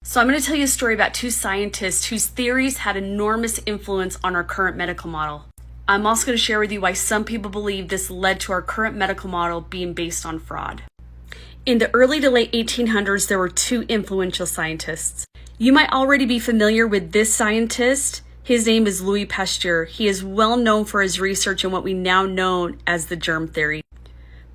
So I'm going to tell you a story about two scientists whose theories had enormous influence on our current medical model. I'm also going to share with you why some people believe this led to our current medical model being based on fraud. In the early to late 1800s, there were two influential scientists. You might already be familiar with this scientist. His name is Louis Pasteur. He is well known for his research in what we now know as the germ theory.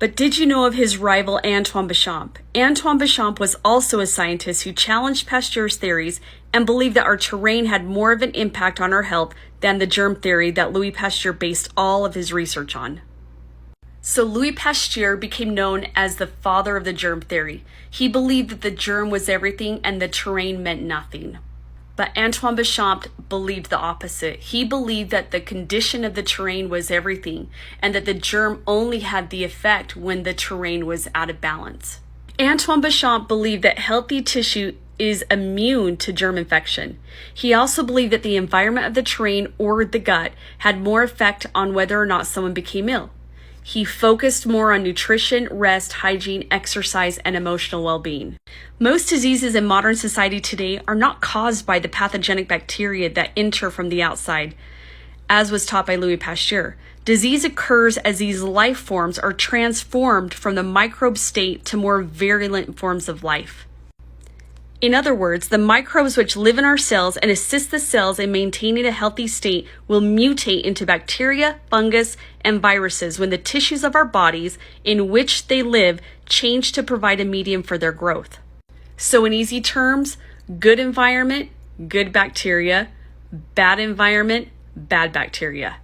But did you know of his rival Antoine Béchamp? Antoine Béchamp was also a scientist who challenged Pasteur's theories and believed that our terrain had more of an impact on our health than the germ theory that Louis Pasteur based all of his research on. So Louis Pasteur became known as the father of the germ theory. He believed that the germ was everything and the terrain meant nothing. But Antoine Béchamp believed the opposite. He believed that the condition of the terrain was everything and that the germ only had the effect when the terrain was out of balance. Antoine Béchamp believed that healthy tissue is immune to germ infection. He also believed that the environment of the terrain or the gut had more effect on whether or not someone became ill. He focused more on nutrition, rest, hygiene, exercise, and emotional well-being. Most diseases in modern society today are not caused by the pathogenic bacteria that enter from the outside, as was taught by Louis Pasteur. Disease occurs as these life forms are transformed from the microbe state to more virulent forms of life. In other words, the microbes which live in our cells and assist the cells in maintaining a healthy state will mutate into bacteria, fungus, and viruses when the tissues of our bodies in which they live change to provide a medium for their growth. So in easy terms, good environment, good bacteria, bad environment, bad bacteria.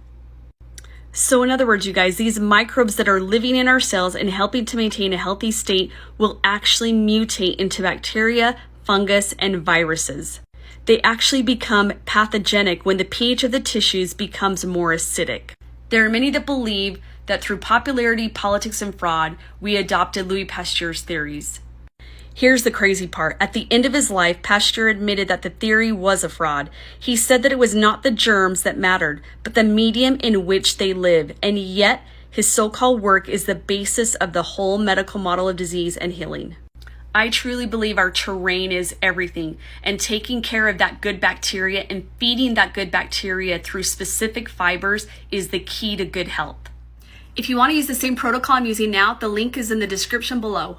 So in other words, you guys, these microbes that are living in our cells and helping to maintain a healthy state will actually mutate into bacteria, fungus, and viruses. They actually become pathogenic when the pH of the tissues becomes more acidic. There are many that believe that through popularity, politics, and fraud, we adopted Louis Pasteur's theories. Here's the crazy part. At the end of his life, Pasteur admitted that the theory was a fraud. He said that it was not the germs that mattered, but the medium in which they live. And yet, his so-called work is the basis of the whole medical model of disease and healing. I truly believe our terrain is everything, and taking care of that good bacteria and feeding that good bacteria through specific fibers is the key to good health. If you want to use the same protocol I'm using now, the link is in the description below.